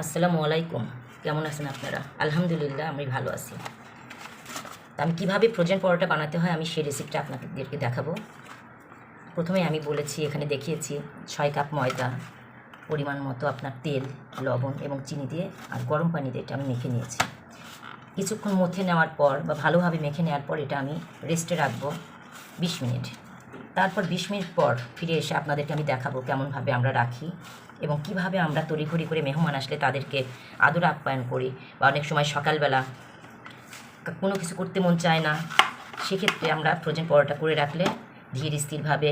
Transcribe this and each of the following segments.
আসসালামু আলাইকুম। কেমন আছেন আপনারা? আলহামদুলিল্লাহ আমি ভালো আছি। তো আমি কীভাবে ফ্রোজেন পরোটা বানাতে হয় আমি সেই রেসিপিটা আপনাদেরকে দেখাবো। প্রথমে আমি বলেছি, এখানে দেখিয়েছি 6 কাপ ময়দা, পরিমাণ মতো আপনার তেল, লবণ এবং চিনি দিয়ে আর গরম পানি দিয়ে এটা আমি মেখে নিয়েছি। কিছুক্ষণ মথে নেওয়ার পর বা ভালোভাবে মেখে নেওয়ার পর এটা আমি রেস্টে রাখবো 20 মিনিট। তারপর 20 মিনিট পর ফিরে এসে আপনাদেরকে আমি দেখাবো কেমনভাবে আমরা রাখি এবং কিভাবে আমরা তড়িঘড়ি করে মেহমান আসলে তাদেরকে আদর আপ্যায়ন করি, বা অনেক সময় সকালবেলা কোনো কিছু করতে মন চায় না, সেক্ষেত্রে আমরা ফ্রোজেন পরোটা করে রাখলে ধীর স্থিরভাবে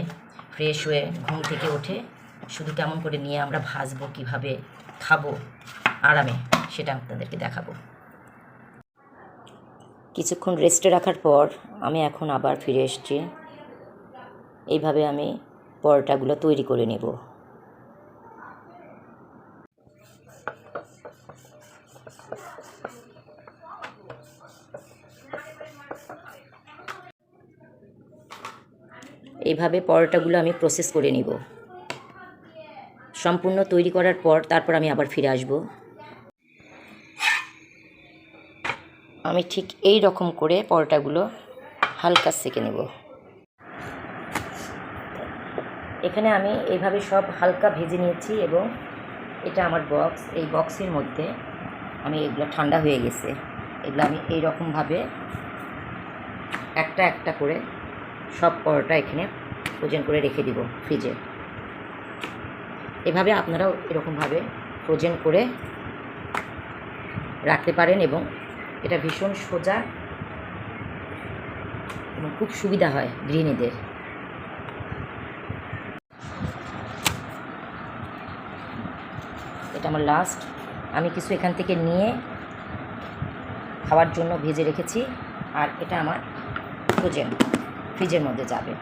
ফ্রেশ হয়ে ঘুম থেকে উঠে শুধু কেমন করে নিয়ে আমরা ভাজবো, কীভাবে খাবো আরামে, সেটা আপনাদেরকে দেখাবো। কিছুক্ষণ রেস্টে রাখার পর আমি এখন আবার ফিরে এসেছি। এইভাবে আমি পরোটাগুলো তৈরি করে নেব। এইভাবে পরোটাগুলো আমি প্রসেস করে নিব। সম্পূর্ণ তৈরি করার পর তারপর আমি আবার ফিরে আসব। আমি ঠিক এই রকম করে পরোটাগুলো হালকা সেঁকে নেব। এখানে আমি এইভাবে সব হালকা ভেজে নিয়েছি এবং এটা আমার বক্স। এই বক্সের মধ্যে আমি এগুলো ঠান্ডা হয়ে গেছে, এগুলো আমি এই রকমভাবে একটা একটা করে সব পরোটা এখানে ফ্রোজেন করে রেখে দিব ফ্রিজে। এভাবে আপনারাও এরকমভাবে ফ্রোজেন করে রাখতে পারেন এবং এটা ভীষণ সোজা এবং খুব সুবিধা হয় গৃহিণীদের। এটা আমার লাস্ট, আমি কিছু এখান থেকে নিয়ে খাওয়ার জন্য ভেজে রেখেছি, আর এটা আমার ফ্রোজেন ফ্রিজের মধ্যে যাবে।